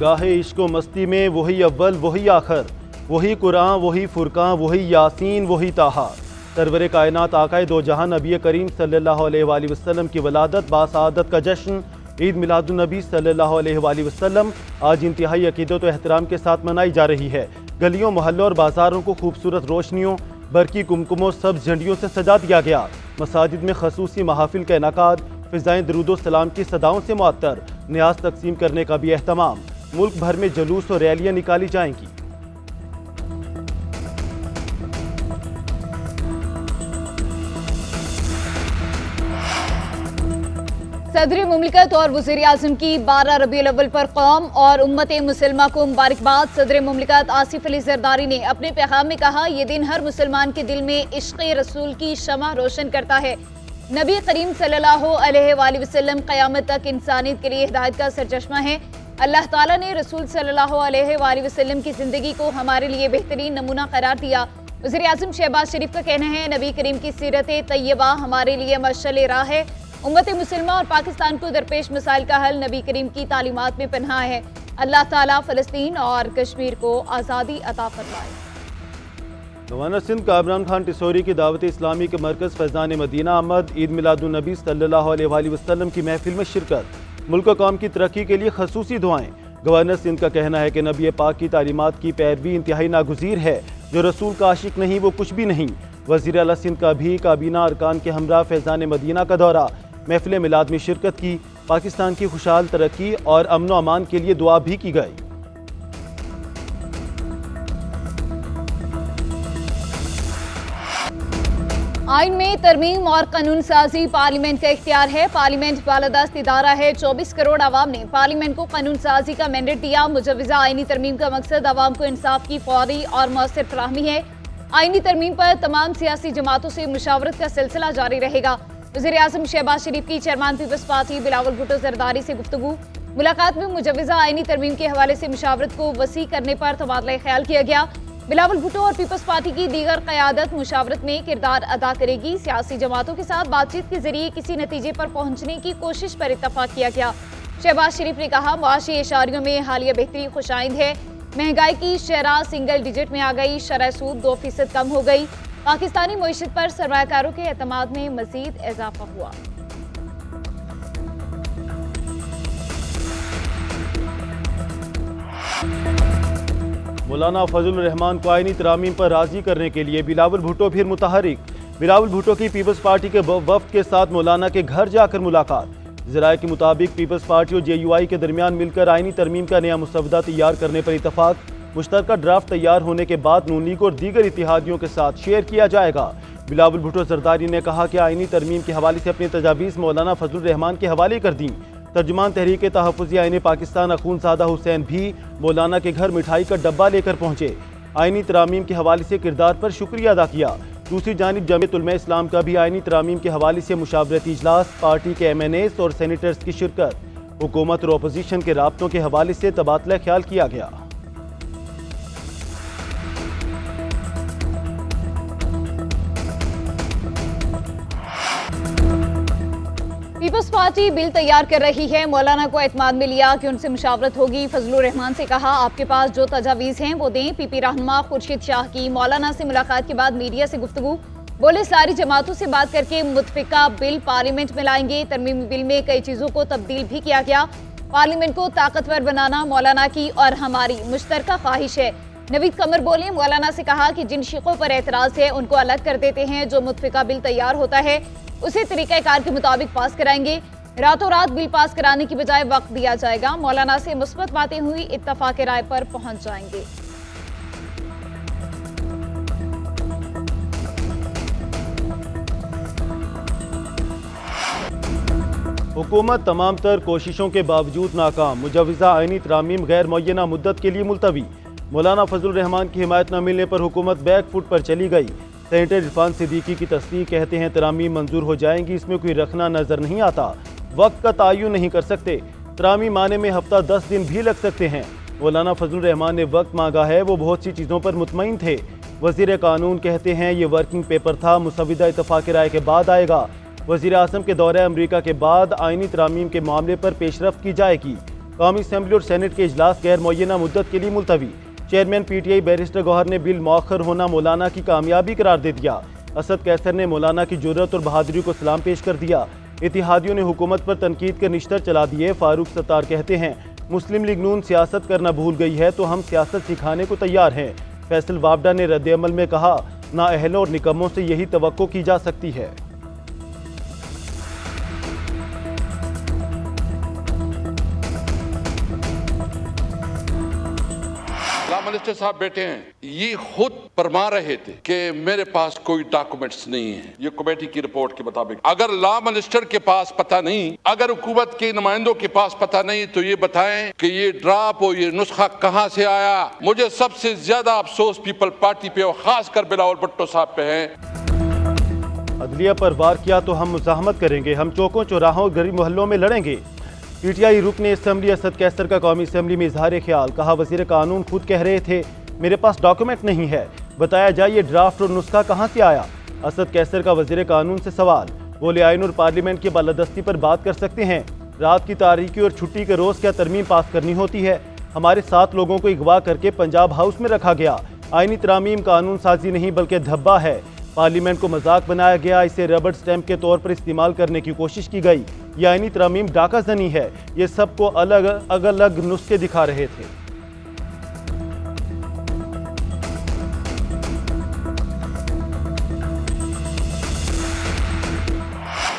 गाहे इश्को मस्ती में वही अव्वल वही आखिर, वही कुरान वही फुरकान वही यासीन वही ताहा। सरवर कायनात आकाए दो जहां नबी करीम सल्लल्लाहु अलैहि वसल्लम की वलादत बासआदत का जश्न ईद मिलादुन्नबी सल्लल्लाहु अलैहि वसल्लम आज इंतहाई अकीदत व एहतराम के साथ मनाई जा रही है। गलियों मोहल्लों और बाजारों को खूबसूरत रोशनियों, बरकी कुमकुमों, सब्ज झंडियों से सजा दिया गया। मसाजिद में खसूसी महाफिल का इनाकाद, फिजाएं दरूदो सलाम की सदाओं से मुअत्तर, न्याज तकसीम करने का भी एहतमाम। मुल्क भर में जुलूस और रैलियां निकाली जाएंगी। सदर मुमलिकत और वज़ीर आज़म की 12 रबीउल अव्वल पर कौम और उम्मत मुसलमा को मुबारकबाद। सदर मुमलिकत आसिफ अली ज़रदारी ने अपने पैगाम में कहा, ये दिन हर मुसलमान के दिल में इश्क़ रसूल की शमा रोशन करता है। नबी करीम सल्लल्लाहु अलैहि वसल्लम क़यामत तक इंसानियत के लिए हिदायत का सरचश्मा है। अल्लाह ताला ने रसूल सल्लल्लाहु अलैहि वसल्लम की ज़िंदगी को हमारे लिए बेहतरीन नमूना करार दिया। वज़ीर आज़म शहबाज शरीफ का कहना है, नबी करीम की सीरत तय्यबा हमारे लिए मशअल राह है। उम्मत मुसलमा और पाकिस्तान को दरपेश मसाइल का हल नबी करीम की तालीमात में पन्हा है। अल्लाह ताला फ़लस्तीन और कश्मीर को आज़ादी अता फरमाए। गवर्नर सिंध कामरान खान टिसोरी की दावत इस्लामी के मरकज़ फैज़ान मदीना आमद ईद मिलादुन्नबी सल्लल्लाहु अलैहि वसल्लम की महफिल में शिरकत, मुल्क व कौम की तरक्की के लिए खसूसी दुआएं। गवर्नर सिंध का कहना है कि नबी पाक की तालीमात की पैरवी इंतहाई नागुज़ीर है। जो रसूल का आशिक नहीं वो कुछ भी नहीं। वज़ीर आला सिंध का भी काबीना अरकान के हमरा फैज़ान मदीना का दौरा, महफिल मिलाद में शिरकत की। पाकिस्तान की खुशहाल तरक्की और अमन व अमान के लिए दुआ भी की गई। आइन में तरमीम और कानून साजी पार्लियामेंट का इख्तियार है। पार्लियामेंट बालादस्त इदारा है। 24 करोड़ आवाम ने पार्लियामेंट को कानून साजी का मैंडेट दिया। मुजव्वज़ा आइनी तरमीम का मकसद आवाम को इंसाफ की फौरी और मौसर फराहमी है। आइनी तरमीम पर तमाम सियासी जमातों से मुशावरत का सिलसिला जारी रहेगा। वज़ीर आज़म शहबाज शरीफ की chairman peoples party Bilawal Bhutto Zardari से गुफ्तगू। मुलाकात में मुजव्वज़ा आइनी तरमीम के हवाले से मुशावरत को वसी करने पर तबादला ख्याल किया गया। बिलावल भुट्टो और पीपल्स पार्टी की दीगर क़यादत मुशावरत में किरदार अदा करेगी। सियासी जमातों के साथ बातचीत के जरिए किसी नतीजे पर पहुंचने की कोशिश पर इत्तफाक किया गया। शहबाज शरीफ ने कहा, मुआशी इशारियों में हालिया बेहतरी खुशाइंद है। महंगाई की शरह सिंगल डिजिट में आ गई। शरह सूद 2% कम हो गई। पाकिस्तानी मईशत पर सरमायाकारों के एतमाद में मजीद इजाफा हुआ। मौलाना फजल रहमान को आइनी तरामीम पर राजी करने के लिए बिलावल भुट्टो फिर मुतहरिक। बिलावल भुट्टो की पीपल्स पार्टी के वफ्द के साथ मौलाना के घर जाकर मुलाकात। ज़राए के मुताबिक पीपल्स पार्टी और JUI के दरमियान मिलकर आइनी तरमीम का नया मसवदा तैयार करने पर इतफाक। मुश्तरका ड्राफ्ट तैयार होने के बाद नून लीग और दीगर इत्तेहादियों के साथ शेयर किया जाएगा। बिलावल भुट्टो ज़रदारी ने कहा कि आइनी तरमीम के हवाले से अपनी तजावीज़ मौलाना फजल रहमान के हवाले कर दी। तर्जुमान तहरीक तहफ़्फ़ुज़ आइन पाकिस्तान अख़ूनज़ादा हुसैन भी मौलाना के घर मिठाई का डब्बा लेकर पहुँचे। आइनी तरामीम के हवाले से किरदार पर शुक्रिया अदा किया। दूसरी जानिब जमीयत उलमा इस्लाम का भी आइनी तरामीम के हवाले से मुशावरती इजलास, पार्टी के MNAs और सेनेटर्स की शिरकत, हुकूमत और अपोजिशन के राब्तों के हवाले से तबादला ख्याल किया गया। पीपल्स पार्टी बिल तैयार कर रही है। मौलाना को एतमाद में लिया कि उनसे मुशावरत होगी। फजलुर रहमान से कहा, आपके पास जो तजावीज़ हैं वो दें। PP रहनुमा खुर्शीद शाह की मौलाना से मुलाकात के बाद मीडिया से गुफ्तगू। बोले, सारी जमातों से बात करके मुतफिका बिल पार्लियामेंट में लाएंगे। तरमीमी बिल में कई चीज़ों को तब्दील भी किया गया। पार्लियामेंट को ताकतवर बनाना मौलाना की और हमारी मुश्तरका ख्वाहिश है। नवीद कमर बोले, मौलाना से कहा कि जिन शिकों पर एतराज़ है उनको अलग कर देते हैं। जो मुतफिका बिल तैयार होता है उसे तरीक़ाकार के मुताबिक पास कराएंगे। रातों रात बिल पास कराने की बजाय वक्त दिया जाएगा। मौलाना से मुस्बत बातें हुई, इत्तफाक राय पर पहुंच जाएंगे। हुकूमत तमाम तर कोशिशों के बावजूद नाकाम। मुजव्वज़ा आइनी तरामीम गैर मुअय्यना मुद्दत के लिए मुलतवी। मौलाना फजल रहमान की हिमायत न मिलने पर हुकूमत बैक फुट पर चली गई। सेनेटर इरफान सिद्दीकी की तस्दीक, कहते हैं तरामीम मंजूर हो जाएंगी, इसमें कोई रखना नजर नहीं आता। वक्त का तयन नहीं कर सकते। तरामीम आने में हफ्ता 10 दिन भी लग सकते हैं। मौलाना फजल रहमान ने वक्त मांगा है, वो बहुत सी चीज़ों पर मुतमईन थे। वज़ीर कानून कहते हैं ये वर्किंग पेपर था, मुसविदा इत्तफाक राय के बाद आएगा। वज़ीर आज़म के दौरे अमरीका के बाद आइनी तरामीम के मामले पर पेशरफ्त की जाएगी। कौमी असम्बली और सेनेट के इजलास गैर मुअय्यना मुद्दत के लिए मुलतवी। चेयरमैन PTI बैरिस्टर गौहर ने बिल मौखर होना मौलाना की कामयाबी करार दे दिया। असद कैसर ने मौलाना की जुर्रत और बहादुरी को सलाम पेश कर दिया। इत्तेहादियों ने हुकूमत पर तनकीद के निश्तर चला दिए। फारूक सत्तार कहते हैं मुस्लिम लीग नून सियासत करना भूल गई है तो हम सियासत सिखाने को तैयार हैं। फैसल वाबडा ने रद्द-ए-अमल में कहा नाअहलों और निकम्मों से यही तवक्को की जा सकती है। मिनिस्टर साहब बैठे हैं, ये खुद फरमा रहे थे कि मेरे पास कोई डॉक्यूमेंट्स नहीं है। ये कमेटी की रिपोर्ट के मुताबिक अगर लॉ मिनिस्टर के पास पता नहीं, अगर हुकूमत के नुमाइंदों के पास पता नहीं, तो ये बताएं कि ये ड्राफ्ट और ये नुस्खा कहां से आया। मुझे सबसे ज्यादा अफसोस पीपल पार्टी पे और खासकर बिलावल भुट्टो साहब पे है। अदलिया पर वार किया तो हम मुज़ाहमत करेंगे, हम चौकों चौराहों गरीब मोहल्लों में लड़ेंगे। PTI रुकन असम्बली असद कैसर का कौमी असम्बली में इजहार ख्याल। कहा वज़ीर कानून खुद कह रहे थे मेरे पास डॉक्यूमेंट नहीं है, बताया जाए ये ड्राफ्ट और नुस्खा कहाँ से आया। असद कैसर का वज़ीर कानून से सवाल, बोले आइन और पार्लियामेंट की बालादस्ती पर बात कर सकते हैं। रात की तारीकी और छुट्टी के रोज़ क्या तरमीम पास करनी होती है। हमारे 7 लोगों को अगवा करके पंजाब हाउस में रखा गया। आइनी तरामीम कानून साजी नहीं बल्कि धब्बा है। पार्लियामेंट को मजाक बनाया गया, इसे रबड़ स्टैंप के तौर पर इस्तेमाल करने की कोशिश की गई। यह आइनी तरामीम डाका जनी है। ये सबको अलग अलग नुस्खे दिखा रहे थे।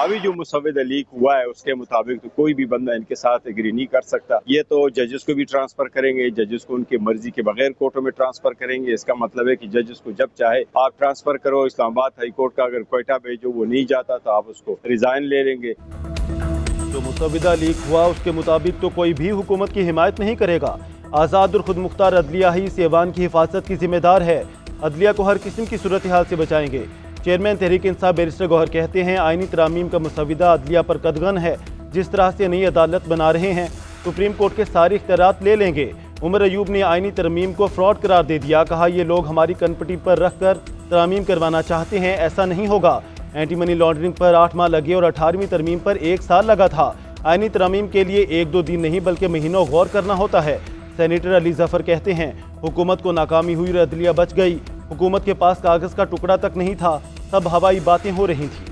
अभी जो मुसव्विदा लीक हुआ है उसके मुताबिक तो कोई भी बंदा इनके साथ एग्री नहीं कर सकता। ये तो जजेस को भी ट्रांसफर करेंगे, जजेस को उनकी मर्जी के बगैर कोर्टों में ट्रांसफर करेंगे। इसका मतलब है कि जजेस को जब चाहे आप ट्रांसफर करो। इस्लामाबाद हाई कोर्ट का अगर क्वेटा भेजो वो नहीं जाता तो आप उसको रिजाइन ले लेंगे। जो मुसव्विदा लीक हुआ उसके मुताबिक तो कोई भी हुकूमत की हिमायत नहीं करेगा। आज़ाद और खुद मुख्तार अदलिया ही इस ऐवान की हिफाजत की जिम्मेदार है। अदलिया को हर किस्म की सूरत हाल से बचाएंगे। चेयरमैन तहरीक इंसाफ बैरिस्टर गौहर कहते हैं आइनी तरामीम का मुसव्विदा अदलिया पर कदगन है। जिस तरह से नई अदालत बना रहे हैं सुप्रीम कोर्ट के सारे इख्तियारात ले लेंगे। उमर अयूब ने आइनी तरमीम को फ्रॉड करार दे दिया। कहा ये लोग हमारी कनपटी पर रख कर तरामीम करवाना चाहते हैं, ऐसा नहीं होगा। एंटी मनी लॉन्ड्रिंग पर 8 माह लगे और 18वीं तरमीम पर 1 साल लगा था। आइनी तरामीम के लिए 1-2 दिन नहीं बल्कि महीनों गौर करना होता है। सेनेटर अली जफर कहते हैं हुकूमत को नाकामी हुई और अदलिया बच गई। हुकूमत के पास कागज का टुकड़ा तक नहीं था, सब हवाई बातें हो रही थी।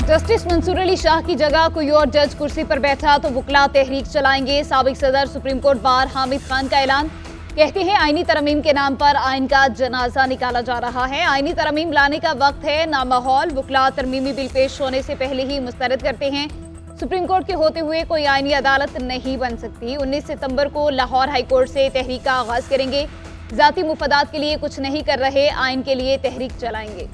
जस्टिस मंसूर अली शाह की जगह कोई और जज कुर्सी पर बैठा तो वुकला तहरीक चलाएंगे। साबिक सदर supreme court bar Hamid Khan का ऐलान। कहते हैं आईनी तरमीम के नाम पर आइन का जनाजा निकाला जा रहा है। आईनी तरमीम लाने का वक्त है ना माहौल। वुकला तरमीमी बिल पेश होने से पहले ही मुस्तरद करते हैं। सुप्रीम कोर्ट के होते हुए कोई आईनी अदालत नहीं बन सकती। 19 सितंबर को लाहौर हाई कोर्ट से तहरीक का आगाज करेंगे। जाती मुफादात के लिए कुछ नहीं कर रहे, आइन के लिए तहरीक चलाएंगे।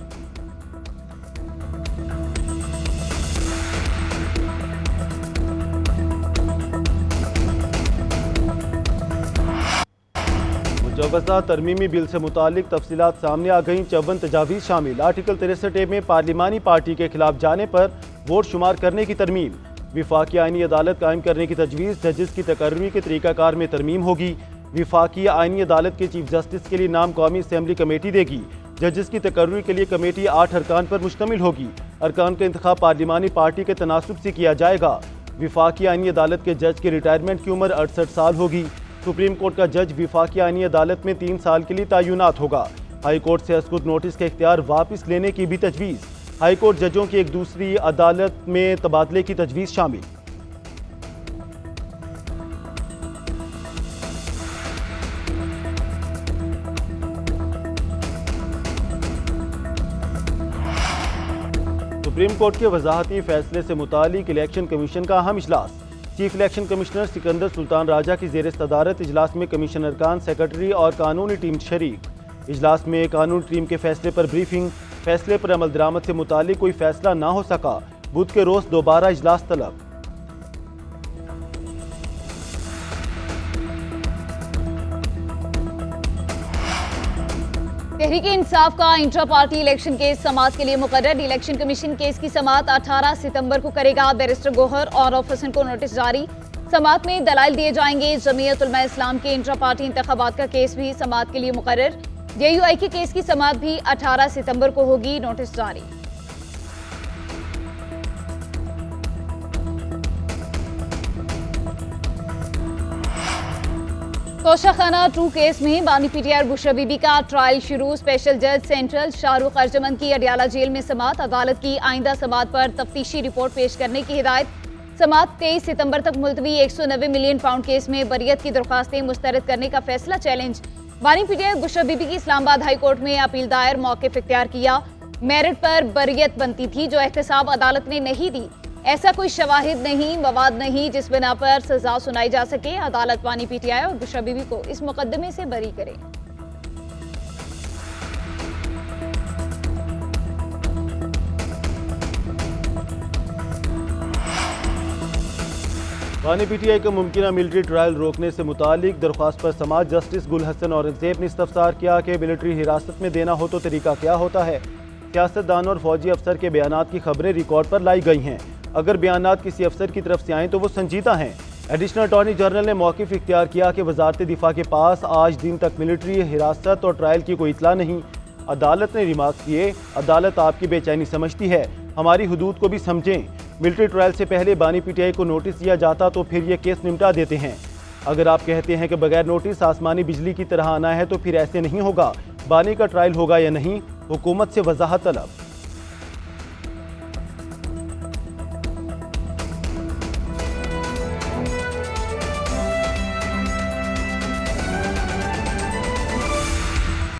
मुजव्वज़ा तरमीमी बिल से मुतालिक तफसीलात सामने आ गई। 54 तजावीज़ शामिल। आर्टिकल 63A में पार्लिमानी पार्टी के खिलाफ जाने पर वोट शुमार करने की तरमीम। विफाकी आइनी अदालत कायम करने की तजवीज़। जजेस की तकर्री के तरीक़ाकार में तरमीम होगी। विफाकी आइनी अदालत के चीफ जस्टिस के लिए नाम कौमी असम्बली कमेटी देगी। जजेस की तकर्री के लिए कमेटी 8 अरकान पर मुश्तमिल होगी। अरकान का इंतखाब पार्लिमानी पार्टी के तनासुब से किया जाएगा। विफाकी आइनी अदालत के जज की रिटायरमेंट की उम्र 68 साल होगी। सुप्रीम कोर्ट का जज विफाकी आइनी अदालत में 3 साल के लिए तयनात होगा। हाई कोर्ट से अस्कुत नोटिस का इख्तियार वापस लेने की भी तजवीज़। हाई कोर्ट जजों की एक दूसरी अदालत में तबादले की तजवीज़ शामिल। सुप्रीम कोर्ट के वजाहती फैसले से मुतालिक इलेक्शन कमीशन का अहम इजलास। Chief election commissioner Sikandar Sultan Raja की ज़ेर सदारत इजलास में कमीशन अरकान, सेक्रेटरी और कानूनी टीम शरीक। इजलास में कानूनी टीम के फैसले पर ब्रीफिंग। फैसले पर अमल दरामद से मुतालिक कोई फैसला ना हो सका। बुध के रोज दोबारा इजलास तलब। तहरीक इंसाफ का इंट्रा पार्टी इलेक्शन केस समाअत के लिए मुकर्रर। इलेक्शन कमीशन केस की समाअत 18 सितंबर को करेगा। बैरिस्टर गौहर और औफ हसन को नोटिस जारी। समाअत में दलाइल दिए जाएंगे। जमीयत उलमा इस्लाम के इंट्रा पार्टी इंतखाबात का केस भी समाअत के लिए मुकर्रर। JUI के केस की समाअत भी 18 सितंबर को होगी, नोटिस जारी। तोशाखाना 2 केस में बानी PTI बुशरा बीबी का ट्रायल शुरू। स्पेशल जज सेंट्रल शाहरुख अर्जमन की अडियाला जेल में समाअत। अदालत की आइंदा समाअत पर तफ्तीशी रिपोर्ट पेश करने की हिदायत। समाअत 23 सितंबर तक मुलतवी। 190 मिलियन पाउंड केस में बरियत की दरख्वास्तें मुस्तरद करने का फैसला चैलेंज। बानी PTI बुशरा बीबी की इस्लामाबाद हाई कोर्ट में अपील दायर, मौक़िफ़ इख्तियार किया। मेरिट पर बरियत बनती थी, जो एहतसाब अदालत ने नहीं दी। ऐसा कोई शवाहिद नहीं, मवाद नहीं जिस बिना पर सजा सुनाई जा सके। अदालत बानी PTI और बुशरा बीबी को इस मुकदमे से बरी करे। बानी PTI का मुमकिना मिलिट्री ट्रायल रोकने से मुतालिक दरख्वास्त पर समाअत जस्टिस गुल हसन औरंगजेब ने इस्तफसार किया कि मिलिट्री हिरासत में देना हो तो तरीका क्या होता है। सियासतदान और फौजी अफसर के बयानात की खबरें रिकॉर्ड पर लाई गई हैं। अगर बयानात किसी अफसर की तरफ से आएँ तो वो संजीदा हैं। एडिशनल अटॉर्नी जनरल ने मौक़िफ़ इख्तियार किया कि वजारत दिफा के पास आज दिन तक मिलिट्री हिरासत और ट्रायल की कोई इतला नहीं। अदालत ने रिमार्क किए, अदालत आपकी बेचैनी समझती है, हमारी हुदूद को भी समझें। मिलिट्री ट्रायल से पहले बानी PTI को नोटिस दिया जाता तो फिर ये केस निपटा देते हैं। अगर आप कहते हैं कि बगैर नोटिस आसमानी बिजली की तरह आना है तो फिर ऐसे नहीं होगा। बानी का ट्रायल होगा या नहीं, हुकूमत से वजाहत तलब।